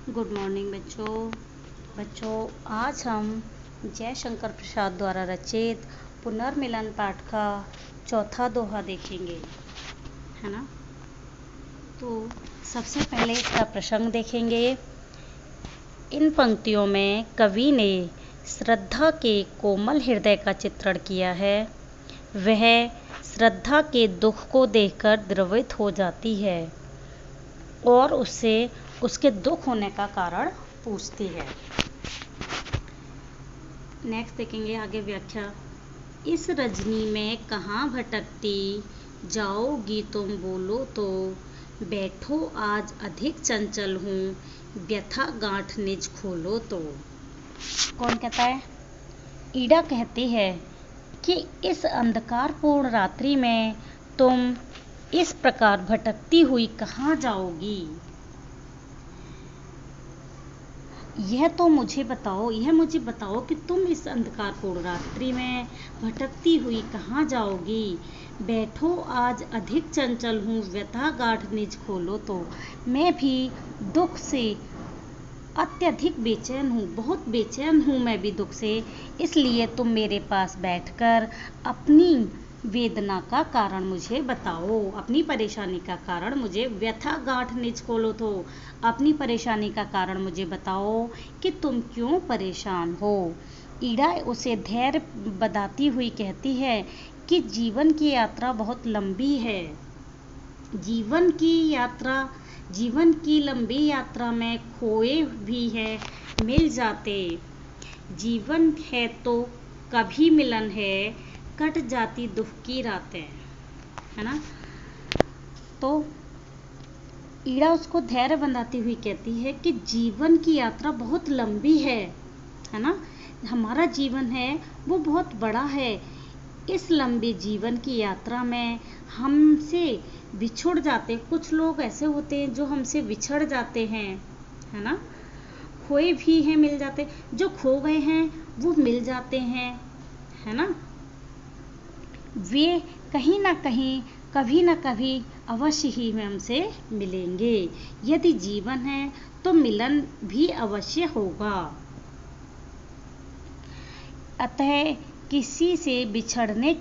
Good morning बच्चों आज हम जयशंकर प्रसाद द्वारा रचित पुनर्मिलन पाठ का चौथा दोहा देखेंगे, है ना। तो सबसे पहले इसका प्रसंग देखेंगे। इन पंक्तियों में कवि ने श्रद्धा के कोमल हृदय का चित्रण किया है। वह श्रद्धा के दुख को देखकर द्रवित हो जाती है और उससे उसके दुख होने का कारण पूछती है। नेक्स्ट देखेंगे आगे व्याख्या। इस रजनी में कहाँ भटकती जाओगी तुम बोलो तो, बैठो आज अधिक चंचल हूँ व्यथा गांठ निज खोलो तो। कौन कहता है? ईड़ा कहती है कि इस अंधकारपूर्ण रात्रि में तुम इस प्रकार भटकती हुई कहाँ जाओगी। यह मुझे बताओ कि तुम इस अंधकारपूर्ण रात्रि में भटकती हुई कहाँ जाओगी। बैठो आज अधिक चंचल हूँ व्यथा गांठ निज खोलो तो। मैं भी दुख से अत्यधिक बेचैन हूँ, बहुत बेचैन हूँ मैं भी दुख से, इसलिए तुम मेरे पास बैठकर अपनी वेदना का कारण मुझे बताओ, अपनी परेशानी का कारण मुझे, व्यथा गांठ निज खोलो तो, अपनी परेशानी का कारण मुझे बताओ कि तुम क्यों परेशान हो। ईड़ा उसे धैर्य बंधाती हुई कहती है कि जीवन की यात्रा बहुत लंबी है। जीवन की लंबी यात्रा में खोए भी है मिल जाते। जीवन है तो कभी मिलन है, कट जाती दुख की रातें, है ना। तो ईड़ा उसको धैर्य बंधाती हुई कहती है कि जीवन की यात्रा बहुत लंबी है ना। हमारा जीवन है वो बहुत बड़ा है। इस लंबी जीवन की यात्रा में हमसे बिछुड़ जाते, कुछ लोग ऐसे होते हैं जो हमसे बिछड़ जाते हैं, है ना। खोए भी हैं मिल जाते, जो खो गए हैं वो मिल जाते हैं, है ना। वे कहीं ना कहीं कभी ना कभी अवश्य ही हमसे मिलेंगे। यदि जीवन है तो मिलन भी अवश्य होगा। अतः किसी से बिछड़ने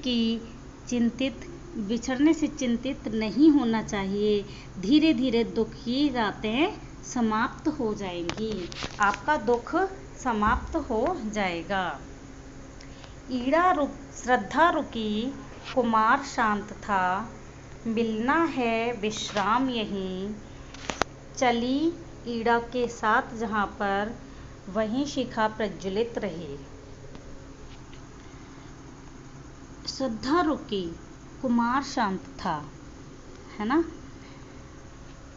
से चिंतित नहीं होना चाहिए। धीरे धीरे दुख की रातें समाप्त हो जाएंगी, आपका दुख समाप्त हो जाएगा। श्रद्धा रुकी, कुमार शांत था, मिलना है विश्राम यहीं। चली ईड़ा के साथ जहाँ पर, वहीं शिखा प्रज्वलित रही। श्रद्धा रुकी, कुमार शांत था, है ना।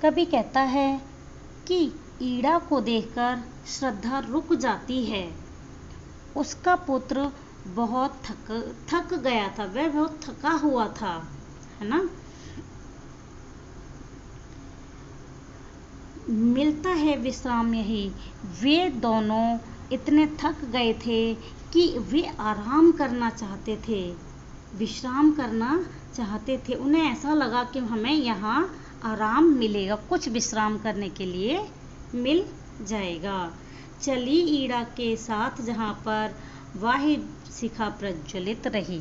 कवि कहता है कि ईड़ा को देखकर श्रद्धा रुक जाती है। उसका पुत्र बहुत थक गया था, वह बहुत थका हुआ था, है ना। मिलता है विश्राम यही। वे दोनों इतने थक गए थे कि वे आराम करना चाहते थे, विश्राम करना चाहते थे। उन्हें ऐसा लगा कि हमें यहाँ आराम मिलेगा, कुछ विश्राम करने के लिए मिल जाएगा। चली ईड़ा के साथ जहाँ पर, वह शिखा प्रज्वलित रही।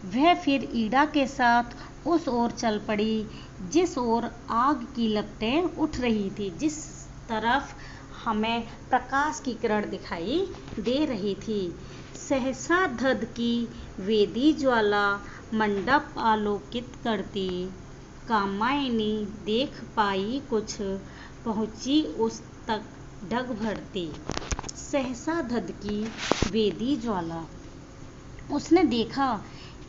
वह फिर ईड़ा के साथ उस ओर चल पड़ी जिस ओर आग की लपटें उठ रही थी, जिस तरफ हमें प्रकाश की किरण दिखाई दे रही थी। सहसा धध की वेदी ज्वाला मंडप आलोकित करती, कामायनी देख पाई कुछ, पहुंची उस तक डग भरती। सहसा धध की वेदी ज्वाला, उसने देखा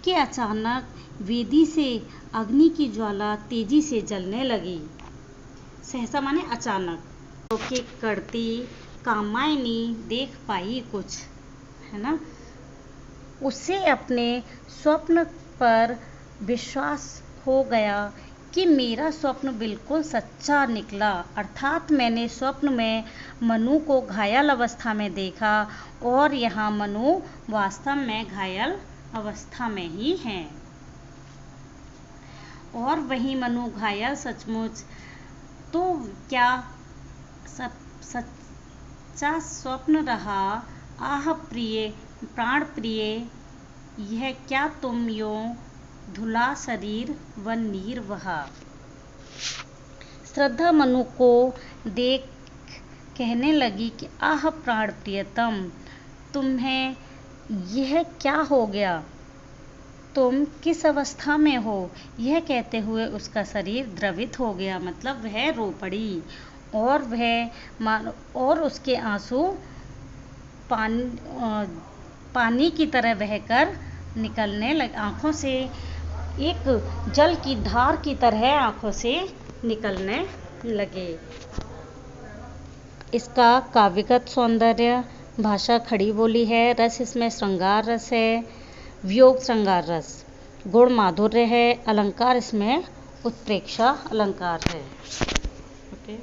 कि अचानक वेदी से अग्नि की ज्वाला तेजी से जलने लगी। सहसा माने अचानक। लोके करती, कामायनी देख पाई कुछ, है ना। उसे अपने स्वप्न पर विश्वास हो गया कि मेरा स्वप्न बिल्कुल सच्चा निकला। अर्थात मैंने स्वप्न में मनु को घायल अवस्था में देखा और यहाँ मनु वास्तव में घायल अवस्था में ही है, और वही मनु घायल सचमुच। तो क्या सच्चा स्वप्न रहा। आह प्रिय प्राण प्रिय, यह क्या तुम यों धुला शरीर व नीर बहा। श्रद्धा मनु को देख कहने लगी कि आह प्राण प्रियतम, तुम्हें यह क्या हो गया, तुम किस अवस्था में हो। यह कहते हुए उसका शरीर द्रवित हो गया, मतलब वह रो पड़ी और उसके आंसू पानी की तरह बहकर निकलने लगे। आंखों से एक जल की धार की तरह आंखों से निकलने लगे। इसका काव्यगत सौंदर्य, भाषा खड़ी बोली है, रस इसमें श्रृंगार रस है, वियोग श्रृंगार रस, गुण माधुर्य है, अलंकार इसमें उत्प्रेक्षा अलंकार है। ओके।